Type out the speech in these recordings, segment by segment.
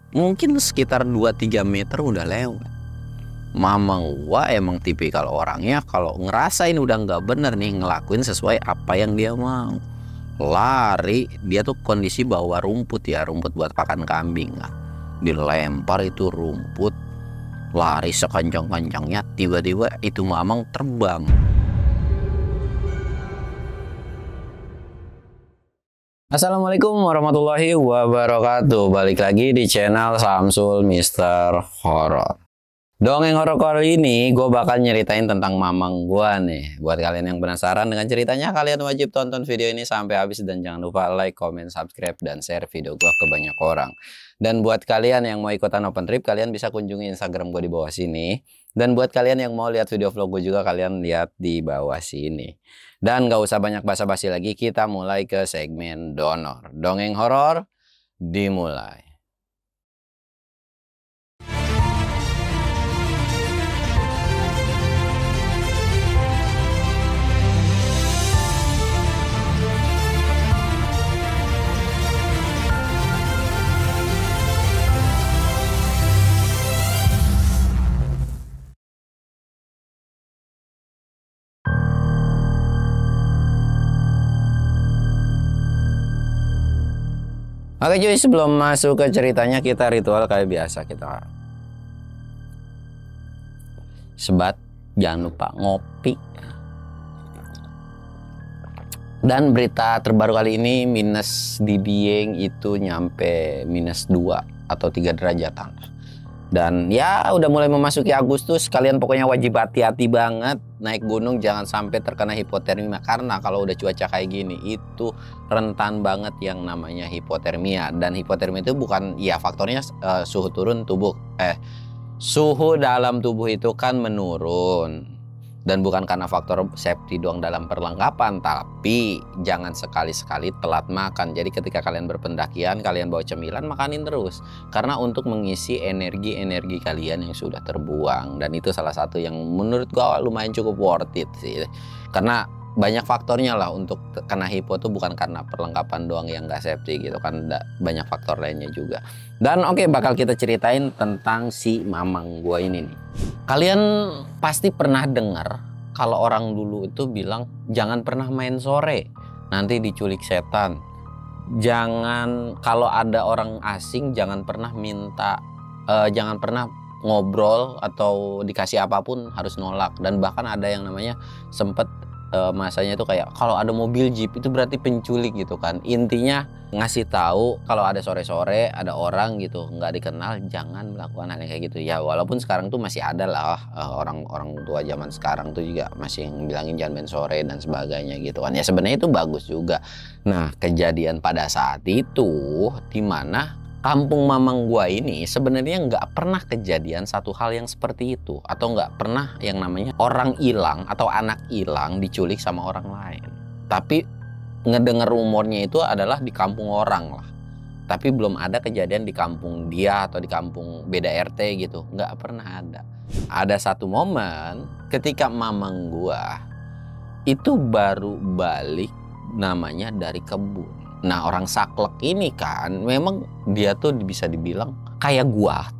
Mungkin sekitar 2-3 meter udah lewat. Mamang gua emang tipikal orangnya kalau ngerasain udah nggak bener nih, ngelakuin sesuai apa yang dia mau, lari. Dia tuh kondisi bawa rumput ya, rumput buat pakan kambing. Nah, dilempar itu rumput, lari sekencang-kencangnya, tiba-tiba itu mamang terbang. Assalamualaikum warahmatullahi wabarakatuh. Balik lagi di channel Samsul Mister Horror. Dongeng horor kali ini gue bakal nyeritain tentang mamang gue nih. Buat kalian yang penasaran dengan ceritanya, kalian wajib tonton video ini sampai habis. Dan jangan lupa like, comment, subscribe, dan share video gue ke banyak orang. Dan buat kalian yang mau ikutan open trip, kalian bisa kunjungi Instagram gue di bawah sini. Dan buat kalian yang mau lihat video vlog gue juga, kalian lihat di bawah sini. Dan gak usah banyak basa-basi lagi, kita mulai ke segmen donor. Dongeng horor dimulai. Oke cuy, sebelum masuk ke ceritanya, kita ritual kayak biasa. Kita sebat, jangan lupa ngopi. Dan berita terbaru kali ini, minus di Dieng itu nyampe -2 atau 3 derajatan. Dan ya udah mulai memasuki Agustus, kalian pokoknya wajib hati-hati banget naik gunung, jangan sampai terkena hipotermia. Karena kalau udah cuaca kayak gini itu rentan banget yang namanya hipotermia. Dan hipotermia itu bukan, ya faktornya suhu turun tubuh, suhu dalam tubuh itu kan menurun. Dan bukan karena faktor safety doang dalam perlengkapan, tapi jangan sekali-sekali telat makan. Jadi ketika kalian berpendakian, kalian bawa cemilan, makanin terus. Karena untuk mengisi energi-energi kalian yang sudah terbuang. Dan itu salah satu yang menurut gua lumayan cukup worth it sih. Karena banyak faktornya lah untuk kena hipo tuh, bukan karena perlengkapan doang yang gak safety gitu kan, banyak faktor lainnya juga. Dan oke, bakal kita ceritain tentang si mamang gua ini nih. Kalian pasti pernah dengar kalau orang dulu itu bilang jangan pernah main sore, nanti diculik setan. Jangan, kalau ada orang asing jangan pernah minta, jangan pernah ngobrol atau dikasih apapun harus nolak. Dan bahkan ada yang namanya sempet masanya itu kayak kalau ada mobil jeep itu berarti penculik gitu kan. Intinya ngasih tahu kalau ada sore-sore ada orang gitu nggak dikenal, jangan melakukan hal yang kayak gitu ya. Walaupun sekarang tuh masih ada lah orang-orang tua zaman sekarang tuh juga masih bilangin jangan main sore dan sebagainya gitu kan. Ya sebenarnya itu bagus juga. Nah, kejadian pada saat itu di mana kampung mamang gua ini sebenarnya nggak pernah kejadian satu hal yang seperti itu, atau nggak pernah yang namanya orang hilang atau anak hilang diculik sama orang lain. Tapi ngedenger rumornya itu adalah di kampung orang lah, tapi belum ada kejadian di kampung dia atau di kampung beda RT gitu, nggak pernah ada. Ada satu momen ketika mamang gua itu baru balik namanya dari kebun. Nah, orang saklek ini kan memang dia tuh bisa dibilang kayak gua,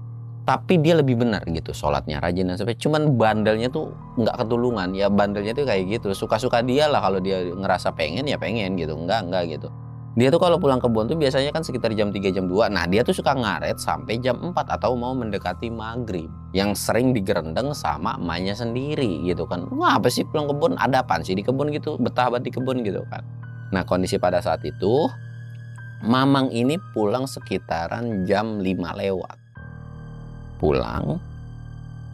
tapi dia lebih benar gitu, sholatnya rajin dan sebagainya. Cuman bandelnya tuh nggak ketulungan ya, bandelnya tuh kayak gitu, suka-suka dia lah. Kalau dia ngerasa pengen ya pengen gitu, enggak gitu. Dia tuh kalau pulang kebun tuh biasanya kan sekitar jam 3 jam 2. Nah, dia tuh suka ngaret sampai jam 4 atau mau mendekati maghrib, yang sering digerendeng sama emaknya sendiri gitu kan. Wah, apa sih pulang kebun, ada apaan sih di kebun gitu, betah banget di kebun gitu kan. Nah, kondisi pada saat itu mamang ini pulang sekitaran jam 5 lewat. Pulang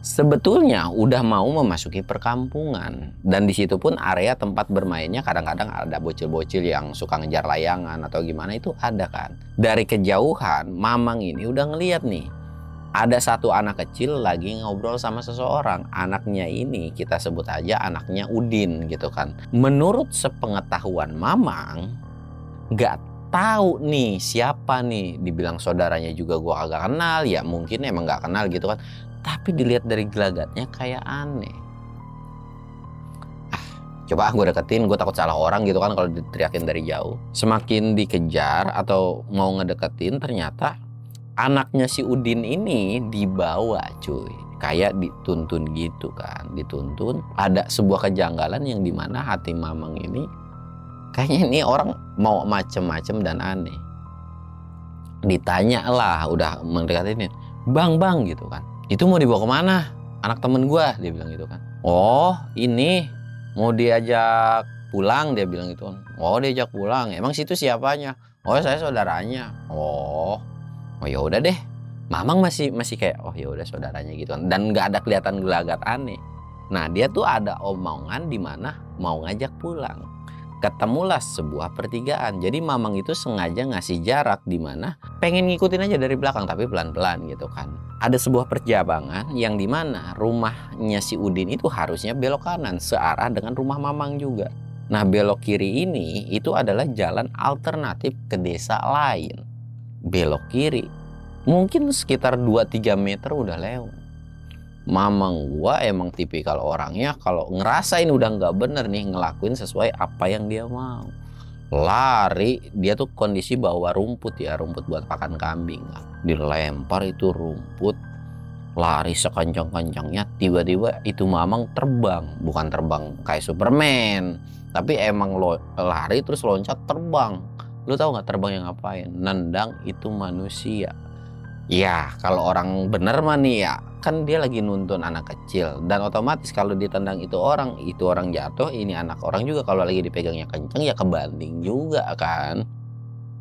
sebetulnya udah mau memasuki perkampungan, dan di situ pun area tempat bermainnya kadang-kadang ada bocil-bocil yang suka ngejar layangan atau gimana itu ada kan. Dari kejauhan mamang ini udah ngeliat nih ada satu anak kecil lagi ngobrol sama seseorang. Anaknya ini kita sebut aja anaknya Udin gitu kan. Menurut sepengetahuan mamang, nggak tahu nih siapa nih. Dibilang saudaranya juga gua kagak kenal, ya mungkin emang nggak kenal gitu kan. Tapi dilihat dari gelagatnya kayak aneh. Coba gue deketin, gue takut salah orang gitu kan kalau diteriakin dari jauh. Semakin dikejar atau mau ngedeketin, ternyata anaknya si Udin ini dibawa cuy, kayak dituntun gitu kan, dituntun. Ada sebuah kejanggalan yang dimana hati Mamang ini kayaknya ini orang mau macem-macem dan aneh. Ditanya lah, udah mendekatin, bang gitu kan, itu mau dibawa kemana? Anak temen gua, dia bilang gitu kan. Oh ini mau diajak pulang, dia bilang gitu kan. Oh diajak pulang, emang situ siapanya? Oh saya saudaranya. Oh ya udah deh. Mamang masih kayak oh ya udah saudaranya gitu kan, dan nggak ada kelihatan gelagat aneh. Nah dia tuh ada omongan di mana mau ngajak pulang. Ketemulah sebuah pertigaan. Jadi Mamang itu sengaja ngasih jarak di mana pengen ngikutin aja dari belakang tapi pelan-pelan gitu kan. Ada sebuah perjabangan yang di mana rumahnya si Udin itu harusnya belok kanan searah dengan rumah Mamang juga. Nah belok kiri ini itu adalah jalan alternatif ke desa lain. Belok kiri mungkin sekitar 2-3 meter udah lewat. Mamang gua emang tipikal orangnya kalau ngerasain udah nggak bener nih ngelakuin sesuai apa yang dia mau, lari. Dia tuh kondisi bawa rumput ya, rumput buat pakan kambing. Dilempar itu rumput, lari sekencang-kencangnya. Tiba-tiba itu Mamang terbang, bukan terbang kayak Superman, tapi emang lari terus loncat terbang. Lu tahu nggak terbang yang ngapain? Nendang itu manusia. Ya kalau orang bener mah nih ya, kan dia lagi nuntun anak kecil, dan otomatis kalau ditendang itu orang jatuh, ini anak orang juga kalau lagi dipegangnya kenceng ya kebanting juga kan.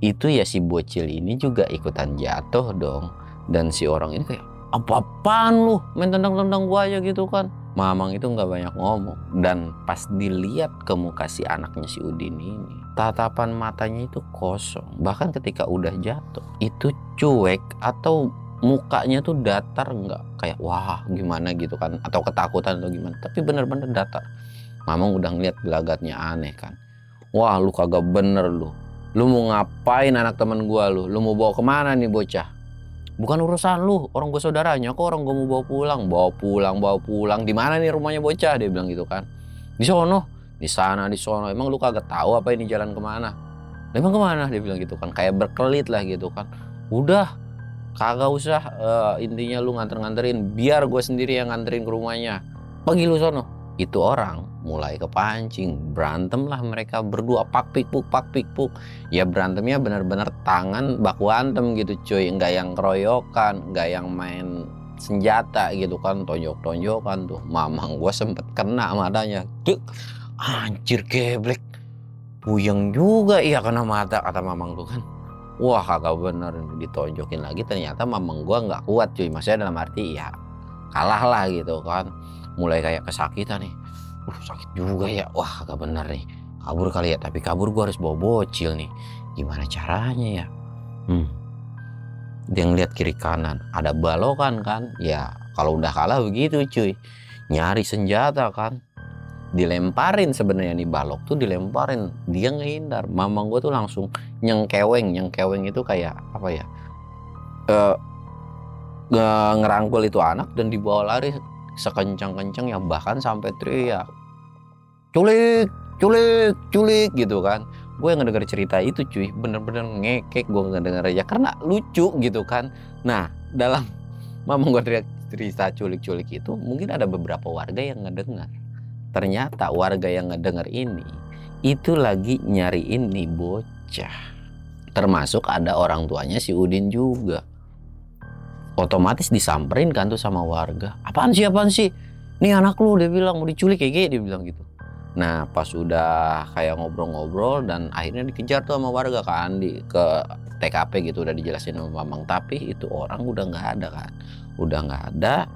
Itu ya si bocil ini juga ikutan jatuh dong, dan si orang ini kayak apa-apaan lu main tendang-tendang gua aja gitu kan. Mamang itu nggak banyak ngomong, dan pas dilihat ke muka si anaknya si Udin ini, tatapan matanya itu kosong. Bahkan ketika udah jatuh itu cuek atau mukanya tuh datar, nggak kayak wah gimana gitu kan, atau ketakutan atau gimana, tapi bener-bener datar. Mamang udah ngeliat gelagatnya aneh kan. Wah lu kagak bener lu mau ngapain anak temen gua, lu mau bawa kemana nih bocah? Bukan urusan lu, orang gue saudaranya kok, orang gue mau bawa pulang. Di mana nih rumahnya bocah? Dia bilang gitu kan. Di sono, di sana, di sono. Emang lu kagak tahu apa ini jalan kemana? Emang kemana? Dia bilang gitu kan. Kayak berkelit lah gitu kan. Udah, kagak usah. Intinya lu nganterin, biar gue sendiri yang nganterin ke rumahnya. Pergi lu sono. Itu orang mulai kepancing, berantem lah mereka berdua, pak pikpuk. Ya berantemnya benar-benar tangan baku antem gitu cuy, nggak yang keroyokan, nggak yang main senjata gitu kan, tonjok-tonjokan tuh. Mamang gue sempet kena matanya, tuh anjir geblek, puyeng juga iya kena mata, kata Mamang tuh kan. Wah kagak bener, ditonjokin lagi. Ternyata Mamang gue nggak kuat cuy, maksudnya dalam arti ya kalah lah gitu kan. Mulai kayak kesakitan nih, sakit juga ya, wah gak bener nih, kabur kali ya, tapi kabur gue harus bawa bocil nih, gimana caranya ya? Dia ngeliat kiri kanan, ada balokan kan, ya kalau udah kalah begitu cuy, nyari senjata kan, dilemparin sebenarnya nih balok tuh dilemparin, dia ngehindar. Mamang gue tuh langsung nyengkeweng itu kayak apa ya? Ngerangkul itu anak dan dibawa lari sekencang-kencang yang bahkan sampai teriak culik gitu kan. Gue yang ngedenger cerita itu cuy bener-bener ngekek, gue ngedenger aja karena lucu gitu kan. Nah dalam Mamang gue teriak cerita culik itu mungkin ada beberapa warga yang ngedengar. Ternyata warga yang ngedenger ini itu lagi nyariin nih bocah, termasuk ada orang tuanya si Udin juga. Otomatis disamperin kan tuh sama warga. Apaan sih? Nih anak lu, dia bilang mau diculik kayak dia bilang gitu. Nah pas udah kayak ngobrol-ngobrol dan akhirnya dikejar tuh sama warga kan ke TKP gitu, udah dijelasin sama Mamang. Tapi itu orang udah nggak ada kan. Udah nggak ada.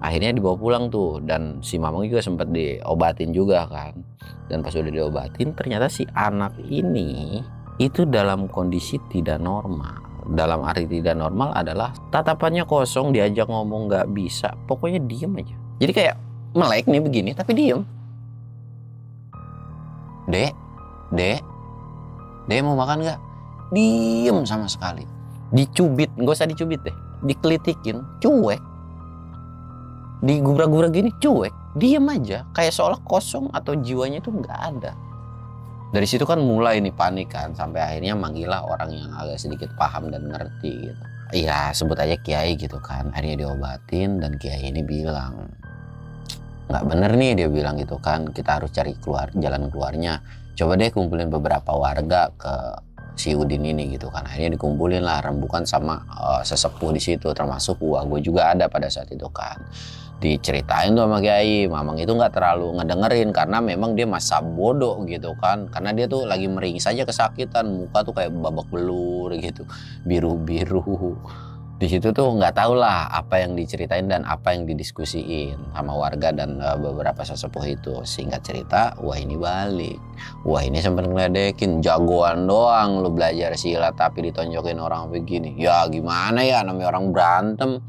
Akhirnya dibawa pulang tuh, dan si Mamang juga sempat diobatin juga kan. Dan pas udah diobatin ternyata si anak ini itu dalam kondisi tidak normal. Dalam arti tidak normal adalah tatapannya kosong, diajak ngomong nggak bisa, pokoknya diem aja. Jadi kayak melek nih begini tapi diem. Dek mau makan nggak? Diem sama sekali. Dicubit, nggak usah dicubit deh, dikelitikin, cuek. Digubrak-gubrak gini, cuek, diem aja, kayak seolah kosong atau jiwanya itu nggak ada. Dari situ kan mulai nih panik kan, sampai akhirnya manggillah orang yang agak sedikit paham dan ngerti gitu. ya sebut aja kiai gitu kan. Akhirnya diobatin dan kiai ini bilang, nggak bener nih, dia bilang gitu kan, kita harus cari jalan keluarnya. Coba deh kumpulin beberapa warga ke si Udin ini gitu kan. Akhirnya dikumpulin lah rembukan sama sesepuh di situ, termasuk gue juga ada pada saat itu kan. Diceritain tuh sama kiai, Mamang itu nggak terlalu ngedengerin karena memang dia masa bodoh gitu kan, karena dia tuh lagi meringis aja kesakitan, muka tuh kayak babak belur gitu, biru-biru. Di situ tuh nggak tahu lah apa yang diceritain dan apa yang didiskusiin sama warga dan beberapa sesepuh itu. Singkat cerita, wah ini balik, wah ini sempat ngeledekin, jagoan doang lu belajar silat tapi ditonjokin orang begini, ya gimana ya, namanya orang berantem.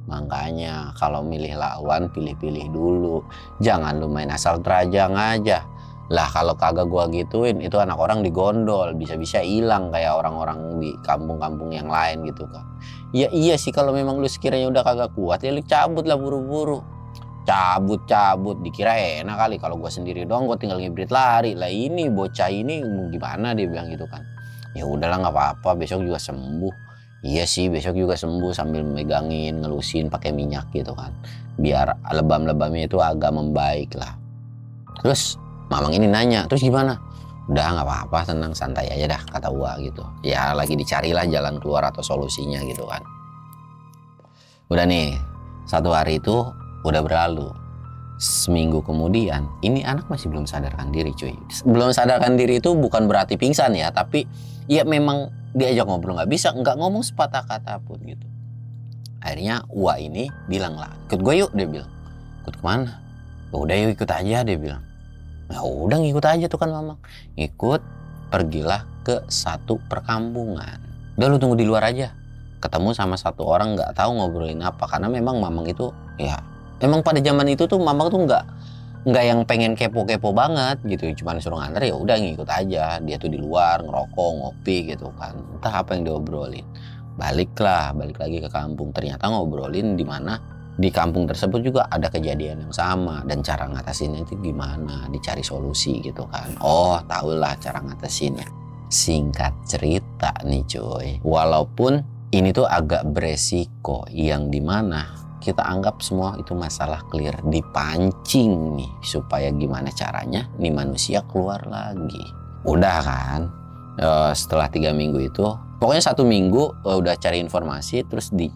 Makanya kalau milih lawan pilih-pilih dulu, jangan lu main asal terajang aja. Lah kalau kagak gua gituin, itu anak orang digondol, bisa-bisa hilang kayak orang-orang di kampung-kampung yang lain gitu kan. Ya iya sih, kalau memang lu sekiranya udah kagak kuat ya lu cabut lah buru-buru. Cabut dikira enak kali, kalau gua sendiri doang gua tinggal ngibrit lari. Lah ini bocah ini gimana, dia bilang gitu kan. Ya udahlah nggak apa-apa, besok juga sembuh. Iya sih, besok juga sembuh, sambil megangin, ngelusin pakai minyak gitu kan, biar lebam-lebamnya itu agak membaik lah. Terus Mamang ini nanya, terus gimana? Udah nggak apa-apa, tenang, santai aja dah, kata Wak gitu. Ya lagi dicarilah jalan keluar atau solusinya gitu kan. Udah nih, 1 hari itu udah berlalu. Seminggu kemudian, ini anak masih belum sadarkan diri cuy. Belum sadarkan diri itu bukan berarti pingsan ya, tapi ya memang diajak ngobrol nggak bisa, nggak ngomong sepatah kata pun gitu. Akhirnya Wak ini bilang lah, ikut gue yuk, dia bilang. Ikut kemana? Ya udah yuk ikut aja, dia bilang. Ya udah ngikut aja tuh kan Mamang. Ikut, pergilah ke satu perkampungan. Udah lu tunggu di luar aja. Ketemu sama satu orang nggak tahu ngobrolin apa, karena memang Mamang itu ya emang pada zaman itu tuh Mamang tuh nggak yang pengen kepo-kepo banget gitu, cuman suruh nganter ya udah ngikut aja. Dia tuh di luar ngerokok ngopi gitu kan, entah apa yang diobrolin. Balik lagi ke kampung, ternyata ngobrolin di mana di kampung tersebut juga ada kejadian yang sama dan cara ngatasinnya itu gimana, dicari solusi gitu kan. Oh tahulah cara ngatasinnya. Singkat cerita nih cuy, walaupun ini tuh agak beresiko, yang dimana kita anggap semua itu masalah clear, dipancing nih supaya gimana caranya nih manusia keluar lagi. Udah kan, setelah 3 minggu itu, pokoknya 1 minggu udah cari informasi, terus di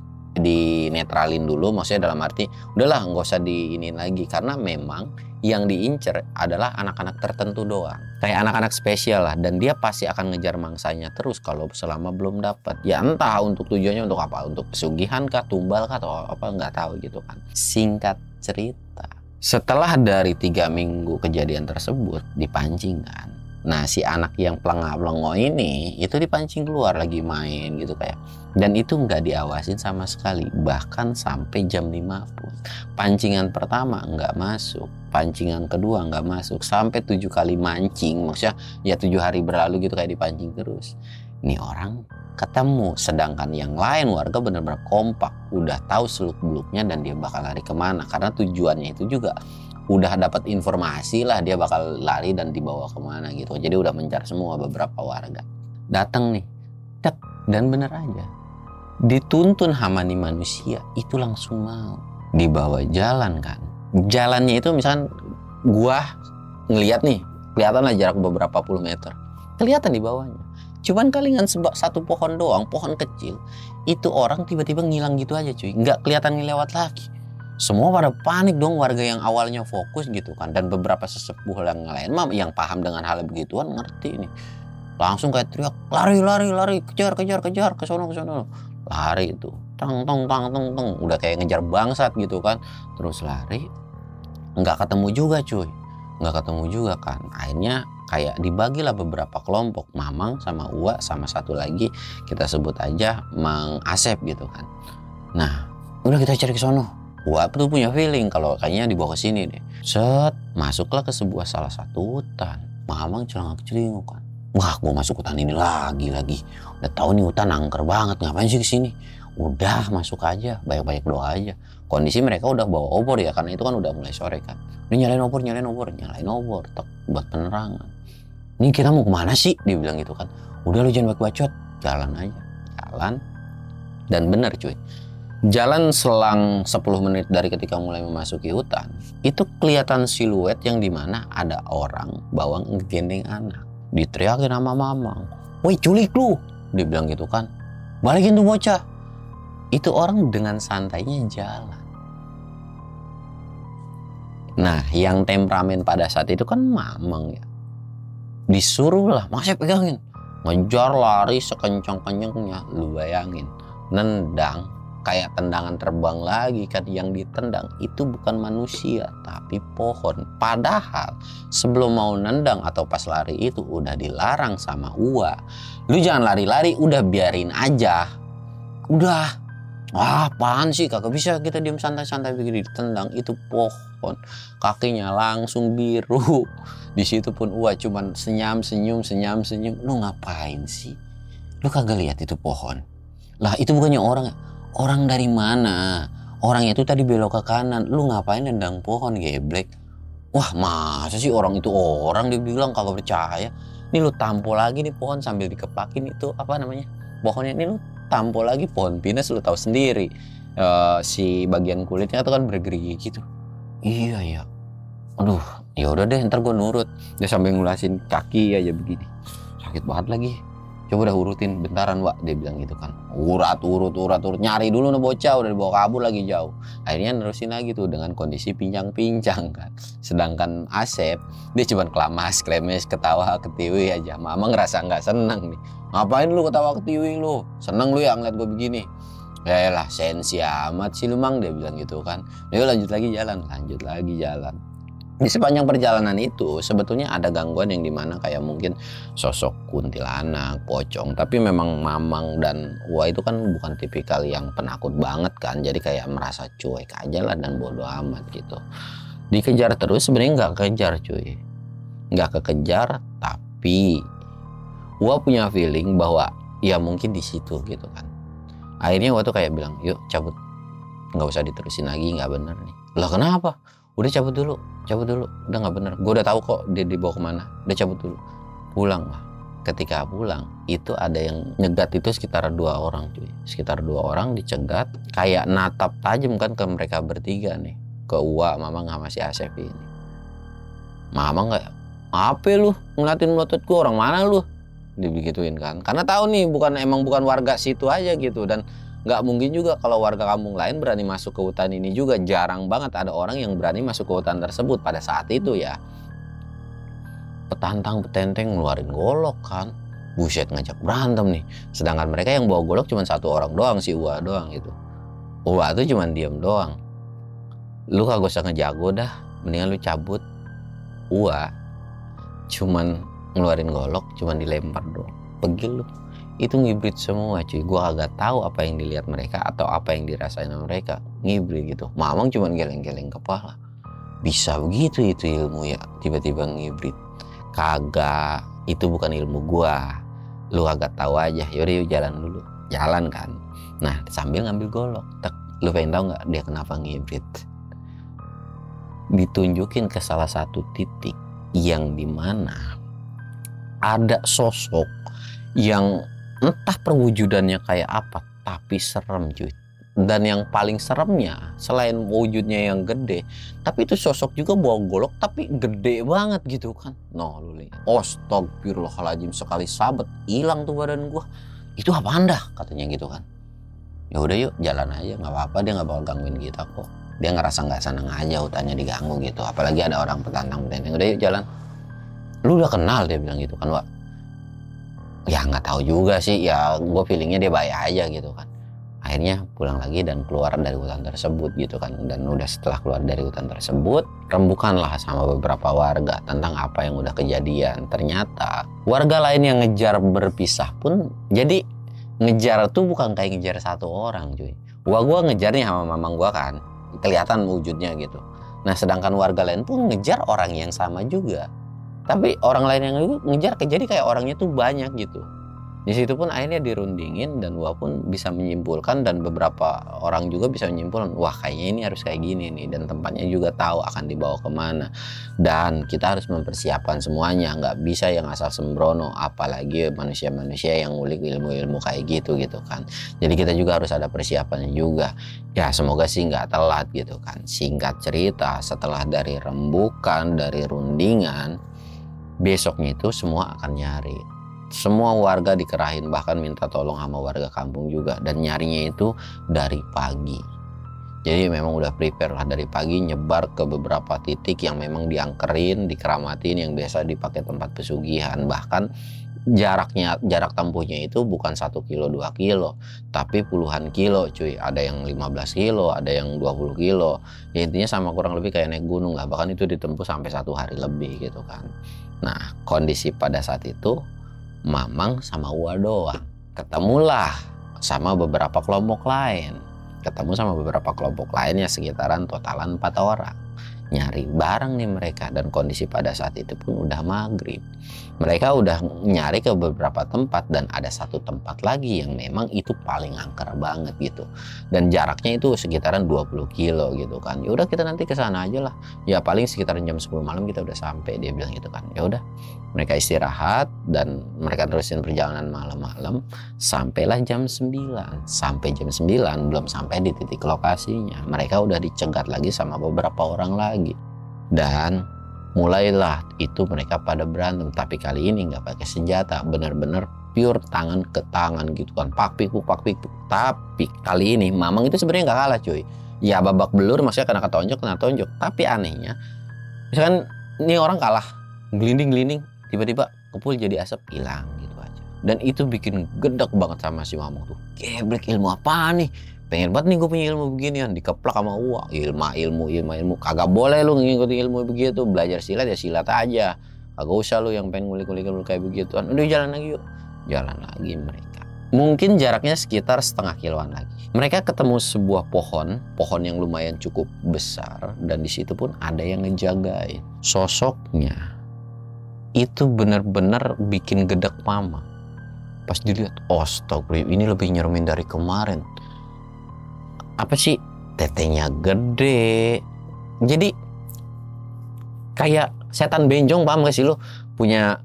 netralin dulu, maksudnya dalam arti udahlah nggak usah diinin lagi, karena memang yang diincer adalah anak-anak tertentu doang, kayak anak-anak spesial lah, dan dia pasti akan ngejar mangsanya terus kalau selama belum dapat. Ya entah untuk tujuannya untuk apa, untuk pesugihan kah, tumbal kah, atau apa nggak tahu gitu kan. Singkat cerita, setelah dari 3 minggu kejadian tersebut dipancing kan. Nah si anak yang pelengah-pelongo ini itu dipancing keluar lagi main gitu kayak, dan itu nggak diawasin sama sekali, bahkan sampai jam 5 pun. Pancingan pertama nggak masuk, pancingan kedua nggak masuk, sampai 7 kali mancing, maksudnya ya 7 hari berlalu gitu kayak dipancing terus. Ini orang ketemu, sedangkan yang lain warga benar-benar kompak, udah tahu seluk-beluknya dan dia bakal lari kemana, karena tujuannya itu juga udah dapat informasi lah dia bakal lari dan dibawa kemana gitu. Jadi udah mencar semua beberapa warga. Datang nih, tek, dan bener aja dituntun sama nih manusia itu langsung mau dibawa jalan kan. Jalannya itu misalkan gua ngeliat nih, kelihatan lah jarak beberapa puluh meter, kelihatan di bawahnya. Cuman kalingan satu pohon doang, pohon kecil, itu orang tiba-tiba ngilang gitu aja cuy, nggak kelihatan ngelewat lagi. Semua pada panik dong, warga yang awalnya fokus gitu kan, dan beberapa sesepuh yang lain mah yang paham dengan hal begituan ngerti nih, langsung kayak teriak, lari, kejar, ke sono, lari itu, tang, udah kayak ngejar bangsat gitu kan, terus lari, nggak ketemu juga kan. Akhirnya kayak dibagilah beberapa kelompok, Mamang sama Uwa sama satu lagi kita sebut aja Mang Asep gitu kan. Nah udah kita cari ke sono. Wah tuh punya feeling kalau kayaknya dibawa ke sini deh. Set, masuklah ke salah satu hutan. Mamang celangak-celinguk kan. Wah, gua masuk hutan ini lagi. Udah tahu nih hutan angker banget, ngapain sih kesini? Udah masuk aja, banyak-banyak doa aja. Kondisi mereka udah bawa obor ya, karena itu kan udah mulai sore kan. Ini nyalain obor, tek, buat penerangan. Ini kita mau kemana sih? Dia bilang gitu kan. Udah lu jangan bacot, jalan aja. Jalan. Dan benar cuy, jalan selang 10 menit dari ketika mulai memasuki hutan, itu kelihatan siluet yang dimana ada orang bawa ngegendeng anak. Diteriakin sama mamang, "Woi culik lu," dia bilang gitu kan, "balikin tuh bocah." Itu orang dengan santainya jalan. Nah, yang temperamen pada saat itu kan mamang ya. Disuruh lah, "Masih pegangin." Ngejar lari sekencang-kencangnya, lu bayangin. Nendang, kayak tendangan terbang lagi kan. Yang ditendang itu bukan manusia, tapi pohon. Padahal sebelum mau nendang atau pas lari itu udah dilarang sama Uwa. "Lu jangan lari-lari, udah biarin aja." Udah. Wah, apaan sih, kagak bisa kita diam santai-santai begini. Ditendang, itu pohon, kakinya langsung biru. Di situ pun Uwa cuman senyum-senyum. Lu ngapain sih? Lu kagak lihat itu pohon? Lah itu bukannya orang. Orang dari mana? Orang itu tadi belok ke kanan. Lu ngapain nendang pohon, geblek? Wah, masa sih orang itu orang, dia bilang, kagak percaya. Nih lu tampol lagi nih pohon sambil dikepakin itu apa namanya? Pohonnya ini lu tampol lagi, pohon pinus, lu tahu sendiri. Si bagian kulitnya tuh kan bergerigi gitu. Iya ya. Aduh, ya udah deh, ntar gue nurut. Dia sambil ngulasin kaki aja begini. Sakit banget lagi. Coba dah urutin bentaran, Wak, dia bilang gitu kan. Urut. Nyari dulu nih bocah, udah dibawa kabur lagi jauh. Akhirnya nerusin lagi tuh dengan kondisi pincang-pincang kan. Sedangkan Asep, dia cuma kelamas, klemes, ketawa, ketiwi aja. Mama ngerasa nggak seneng nih. "Ngapain lu ketawa ketiwi lu? Seneng lu ya ngeliat gue begini?" "Ya lah, sensi amat sih lu Mang," dia bilang gitu kan. Dia lanjut lagi jalan. Di sepanjang perjalanan itu sebetulnya ada gangguan yang dimana kayak mungkin sosok kuntilanak, pocong. Tapi memang Mamang dan Uwa itu kan bukan tipikal yang penakut banget kan. Jadi kayak merasa cuek aja lah dan bodo amat gitu. Dikejar terus, sebenarnya nggak kejar cuy. Nggak kekejar, tapi Uwa punya feeling bahwa ya mungkin di situ gitu kan. Akhirnya Uwa tuh kayak bilang, "Yuk cabut. Nggak usah diterusin lagi, nggak bener nih." "Lah kenapa?" "Udah cabut dulu, udah nggak bener. Gue udah tahu kok dia dibawa kemana. Udah cabut dulu." Pulang lah. Ketika pulang itu ada yang nyegat itu sekitar 2 orang cuy. Sekitar 2 orang dicegat, kayak natap tajam kan ke mereka bertiga nih. Ke Uwa, Mama sama si Asep ini. Mama nggak, "Apa lu ngeliatin melotot gue, orang mana lu?" Dibegituin kan. Karena tahu nih emang bukan warga situ aja gitu, dan nggak mungkin juga kalau warga kampung lain berani masuk ke hutan ini juga. Jarang banget ada orang yang berani masuk ke hutan tersebut pada saat itu ya. Petantang petenteng ngeluarin golok kan. Buset, ngajak berantem nih. Sedangkan mereka yang bawa golok cuma 1 orang doang, si Uwa doang gitu. Uwa tuh cuma diem doang. "Lu kagak usah ngejago dah, mendingan lu cabut." Uwa cuman ngeluarin golok, cuman dilempar doang. "Pergi lu." Itu ngibrit semua cuy. Gua agak tahu apa yang dilihat mereka atau apa yang dirasain sama mereka. Ngibrit gitu. Mamang cuma geleng-geleng kepala. Bisa begitu itu ilmu ya, tiba-tiba ngibrit. Kagak, itu bukan ilmu gua. Lu agak tahu aja. Yaudah yuk jalan dulu. Jalan kan. Nah, sambil ngambil golok. Tek, lu pengen tahu nggak dia kenapa ngibrit? Ditunjukin ke salah satu titik yang dimana ada sosok yang entah perwujudannya kayak apa, tapi serem cuy. Dan yang paling seremnya, selain wujudnya yang gede, tapi itu sosok juga bawa golok tapi gede banget gitu kan. Noh lu lihat. Astagfirullahaladzim, sekali sabet hilang tuh badan gua. "Itu apa anda?" katanya gitu kan. Ya udah yuk jalan aja, nggak apa-apa, dia nggak bakal gangguin kita kok. Dia ngerasa nggak seneng aja hutannya diganggu gitu. Apalagi ada orang petantang. Udah yuk jalan. "Lu udah kenal?" dia bilang gitu kan, Wak. Ya nggak tahu juga sih, ya gue feelingnya dia baik aja gitu kan. Akhirnya pulang lagi dan keluar dari hutan tersebut gitu kan. Dan udah setelah keluar dari hutan tersebut, rembukanlah sama beberapa warga tentang apa yang udah kejadian. Ternyata warga lain yang ngejar berpisah pun, jadi ngejar tuh bukan kayak ngejar 1 orang cuy. Gua ngejarnya sama mamang gua kan, kelihatan wujudnya gitu. Nah sedangkan warga lain pun ngejar orang yang sama juga. Tapi orang lain yang ngejar jadi kayak orangnya tuh banyak gitu. Di situ pun akhirnya dirundingin dan Wah pun bisa menyimpulkan dan beberapa orang juga bisa menyimpulkan, wah kayaknya ini harus kayak gini nih, dan tempatnya juga tahu akan dibawa kemana. Dan kita harus mempersiapkan semuanya, nggak bisa yang asal sembrono, apalagi manusia-manusia yang ngulik ilmu-ilmu kayak gitu kan. Jadi kita juga harus ada persiapannya juga. Ya semoga sih nggak telat gitu kan. Singkat cerita, setelah dari rembukan, dari rundingan, besoknya itu semua akan nyari. Semua warga dikerahin, bahkan minta tolong sama warga kampung juga, dan nyarinya itu dari pagi. Jadi memang udah prepare lah dari pagi, nyebar ke beberapa titik yang memang diangkerin, dikeramatin, yang biasa dipakai tempat pesugihan. Bahkan jarak tempuhnya itu bukan 1 kilo 2 kilo, tapi puluhan kilo cuy. Ada yang 15 kilo, ada yang 20 kilo. Ya intinya sama kurang lebih kayak naik gunung lah, bahkan itu ditempuh sampai 1 hari lebih gitu kan. Nah kondisi pada saat itu Mamang sama Uwa doang. Ketemulah sama beberapa kelompok lain. Ketemu sama beberapa kelompok lainnya sekitaran totalan 4 orang. Nyari bareng nih mereka, dan kondisi pada saat itu pun udah maghrib. Mereka udah nyari ke beberapa tempat, dan ada satu tempat lagi yang memang itu paling angker banget gitu. Dan jaraknya itu sekitaran 20 kilo gitu kan. Ya udah kita nanti ke sana aja lah. Ya paling sekitaran jam 10 malam kita udah sampai, dia bilang gitu kan. Ya udah. Mereka istirahat dan mereka terusin perjalanan malam-malam sampailah jam 9. Sampai jam 9 belum sampai di titik lokasinya. Mereka udah dicegat lagi sama beberapa orang lagi. Dan mulailah itu mereka pada berantem, tapi kali ini nggak pakai senjata, benar-benar pure tangan ke tangan gitu kan, pak pikuk. Tapi kali ini Mamang itu sebenarnya nggak kalah cuy. Ya babak belur, maksudnya kena tonjok. Tapi anehnya, misalkan ini orang kalah, gelinding, tiba-tiba kepul jadi asap, hilang gitu aja. Dan itu bikin gedek banget sama si Mamang tuh. Geblek, ilmu apa nih? Pengen banget nih gue punya ilmu beginian, dikeplak sama Uwa. Ilmu. Kagak boleh lu ngikutin ilmu begitu. Belajar silat ya silat aja. Kagak usah lu yang pengen ngulik-ngulik kayak begituan. Udah jalan lagi yuk. Jalan lagi mereka. Mungkin jaraknya sekitar setengah kiloan lagi. Mereka ketemu sebuah pohon yang lumayan cukup besar, dan di situ pun ada yang ngejagain. Sosoknya itu benar-benar bikin gedek Mama. Pas dilihat, astagfirullah, ini lebih nyeremin dari kemarin. Apa sih, tetenya gede, jadi kayak setan benjong, paham gak sih lo? Punya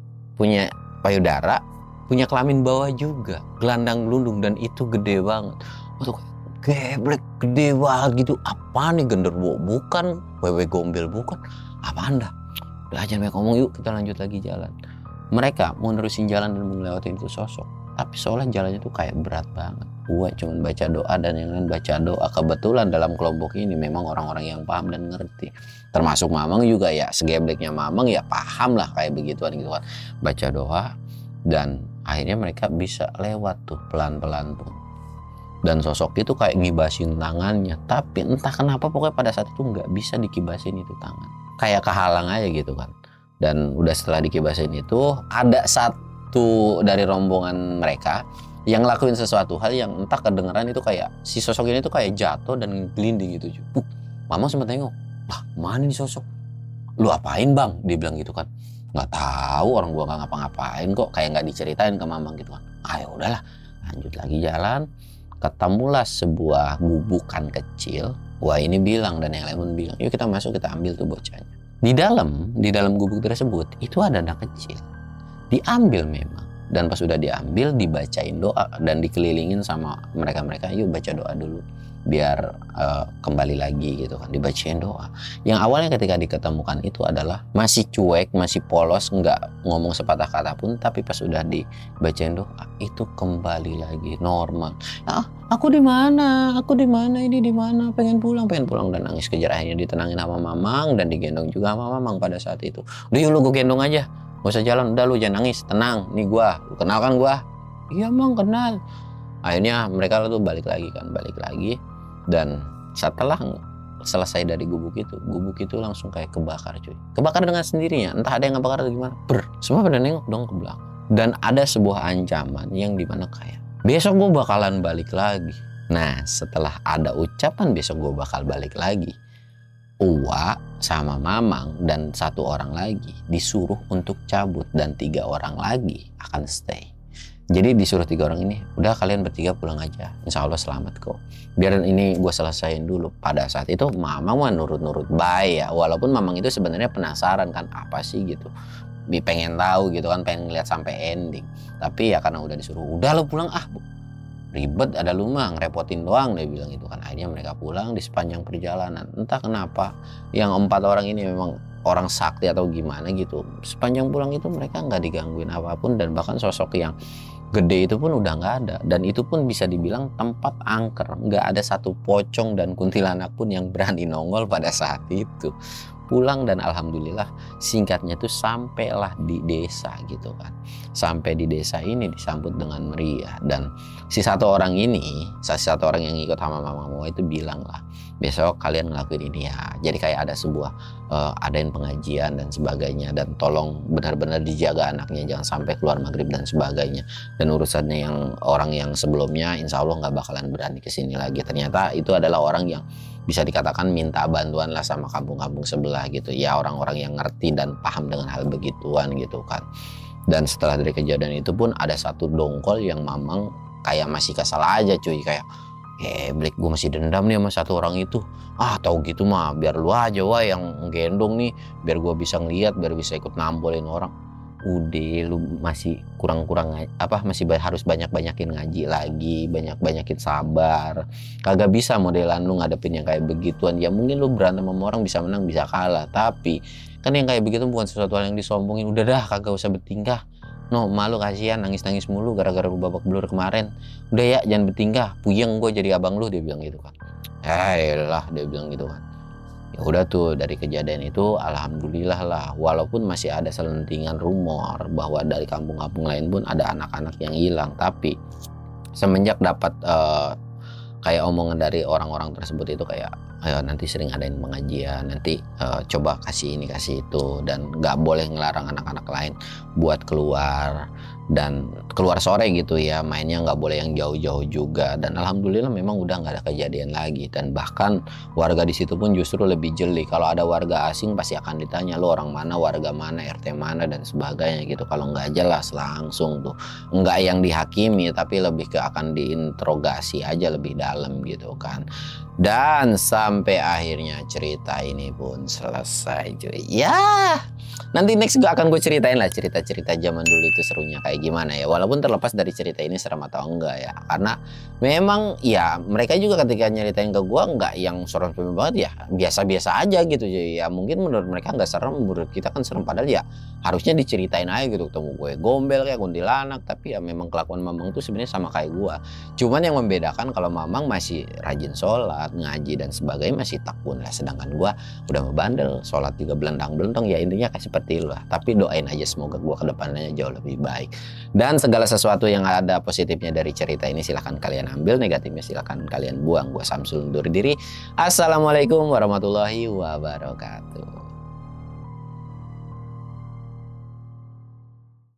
payudara, punya kelamin bawah juga, gelandang gelundung, dan itu gede banget. Waduh, geblek, gede banget gitu. Apa nih, genderuwo bukan, wewe gombel bukan, apa anda? Udah aja mereka ngomong, yuk kita lanjut lagi jalan. Mereka mau nerusin jalan dan melewati itu sosok, tapi soalnya jalannya tuh kayak berat banget. Gue cuma baca doa dan yang lain baca doa. Kebetulan dalam kelompok ini memang orang-orang yang paham dan ngerti. Termasuk Mamang juga ya, segebleknya Mamang ya paham lah kayak begituan gitu kan. Baca doa dan akhirnya mereka bisa lewat tuh pelan-pelan tuh. Dan sosok itu kayak ngibasin tangannya. Tapi entah kenapa pokoknya pada saat itu nggak bisa dikibasin itu tangan. Kayak kehalang aja gitu kan. Dan udah setelah dikibasin itu ada satu dari rombongan mereka yang ngelakuin sesuatu hal yang entah kedengeran itu kayak si sosok ini tuh kayak jatuh dan gelinding gitu. Mama sempat tengok, lah mana nih sosok? Lu apain bang? Dia bilang gitu kan. Nggak tahu, orang gua nggak ngapa-ngapain kok, kayak nggak diceritain ke Mamang gitu kan. Ayo udahlah, lanjut lagi jalan. Ketemulah sebuah gubukan kecil. Wah ini bilang dan yang lain pun bilang, yuk kita masuk, kita ambil tuh bocahnya. Di dalam gubuk tersebut itu ada anak kecil. Diambil memang. Dan pas udah diambil, dibacain doa dan dikelilingin sama mereka-mereka, yuk baca doa dulu biar kembali lagi gitu kan, dibacain doa. Yang awalnya ketika diketemukan itu adalah masih cuek, masih polos, nggak ngomong sepatah kata pun, tapi pas udah dibacain doa itu kembali lagi normal. Aku di mana, ini di mana, pengen pulang dan nangis kejar. Akhirnya ditenangin sama Mamang dan digendong juga sama Mamang pada saat itu. Udah yuk lu gue gendong aja, gak usah jalan, udah lu jangan nangis, tenang, nih gua, lu kenal kan gua? Iya Mang, kenal. Akhirnya mereka tuh balik lagi, dan setelah selesai dari gubuk itu langsung kayak kebakar cuy. Kebakar dengan sendirinya, entah ada yang ngebakar atau gimana. Semua pada nengok dong ke belakang. Dan ada sebuah ancaman yang dimana kayak, besok gua bakalan balik lagi. Nah setelah ada ucapan besok gua bakal balik lagi, Uwa sama Mamang dan satu orang lagi disuruh untuk cabut dan 3 orang lagi akan stay. Jadi disuruh 3 orang ini, udah kalian bertiga pulang aja, insya Allah selamat kok. Biar ini gue selesaiin dulu. Pada saat itu Mamang mah nurut-nurut baik ya, walaupun Mamang itu sebenarnya penasaran kan apa sih gitu, pengen tahu gitu kan, pengen ngeliat sampai ending. Tapi ya karena udah disuruh, udah lo pulang ah, ribet ada lu mah, ngerepotin doang, dia bilang gitu kan. Akhirnya mereka pulang. Di sepanjang perjalanan entah kenapa yang 4 orang ini memang orang sakti atau gimana gitu, sepanjang pulang itu mereka nggak digangguin apapun, dan bahkan sosok yang gede itu pun udah nggak ada, dan itu pun bisa dibilang tempat angker, nggak ada satu pocong dan kuntilanak pun yang berani nongol pada saat itu. Pulang dan alhamdulillah singkatnya tuh sampailah di desa gitu kan. Sampai di desa ini disambut dengan meriah, dan si satu orang yang ikut sama Mama Moa itu bilang lah, besok kalian ngelakuin ini ya. Jadi kayak ada sebuah adain pengajian dan sebagainya, dan tolong benar-benar dijaga anaknya jangan sampai keluar maghrib dan sebagainya. Dan urusannya yang orang yang sebelumnya insya Allah nggak bakalan berani kesini lagi. Ternyata itu adalah orang yang bisa dikatakan minta bantuan lah sama kampung-kampung sebelah gitu ya, orang-orang yang ngerti dan paham dengan hal begituan gitu kan. Dan setelah dari kejadian itu pun ada satu dongkol yang Mamang kayak masih kesal aja cuy, kayak Black gue masih dendam nih sama satu orang itu, tahu gitu mah biar lu aja wah yang gendong nih, biar gue bisa ngeliat, biar bisa ikut nampolin orang. Udah lu masih kurang-kurang masih harus banyak-banyakin ngaji lagi, banyak-banyakin sabar. Kagak bisa modelan lu ngadepin yang kayak begituan. Ya mungkin lu berantem sama orang bisa menang bisa kalah, tapi kan yang kayak begitu bukan sesuatu hal yang disombongin. Udah dah kagak usah bertingkah. No, malu kasihan nangis-nangis mulu gara-gara lu babak belur kemarin. Udah ya jangan bertingkah, puyeng gue jadi abang lu, dia bilang gitu kan. Lah dia bilang gitu kan. Ya udah tuh, dari kejadian itu alhamdulillah lah, walaupun masih ada selentingan rumor bahwa dari kampung-kampung lain pun ada anak-anak yang hilang, tapi semenjak dapat kayak omongan dari orang-orang tersebut itu kayak ayo nanti sering adain pengajian, nanti coba kasih ini kasih itu, dan nggak boleh ngelarang anak-anak lain buat keluar, dan keluar sore gitu ya, mainnya nggak boleh yang jauh-jauh juga. Dan alhamdulillah memang udah nggak ada kejadian lagi, dan bahkan warga di situ pun justru lebih jeli. Kalau ada warga asing pasti akan ditanya lo orang mana, warga mana, RT mana dan sebagainya gitu. Kalau nggak jelas langsung tuh, nggak yang dihakimi tapi lebih ke akan diinterogasi aja lebih dalam gitu kan. Dan sampai akhirnya cerita ini pun selesai cuy. Ya nanti next akan gue ceritain lah cerita-cerita zaman dulu itu serunya kayak gimana ya. Walaupun terlepas dari cerita ini serem atau enggak ya, karena memang ya mereka juga ketika nyeritain ke gue nggak yang serem banget ya, biasa-biasa aja gitu ya. Mungkin menurut mereka nggak serem, menurut kita kan serem, padahal ya harusnya diceritain aja gitu. Ketemu gue gombel kayak kuntilanak, tapi ya memang kelakuan Mamang tuh sebenarnya sama kayak gue. Cuman yang membedakan kalau Mamang masih rajin sholat, ngaji dan sebagainya, masih takun lah, sedangkan gue udah ngebandel, sholat juga belentang-belentang ya. Intinya kayak seperti itu lah. Tapi doain aja semoga gue kedepannya jauh lebih baik, dan segala sesuatu yang ada positifnya dari cerita ini silahkan kalian ambil, negatifnya silahkan kalian buang. Gue Samsul undur diri. Assalamualaikum warahmatullahi wabarakatuh.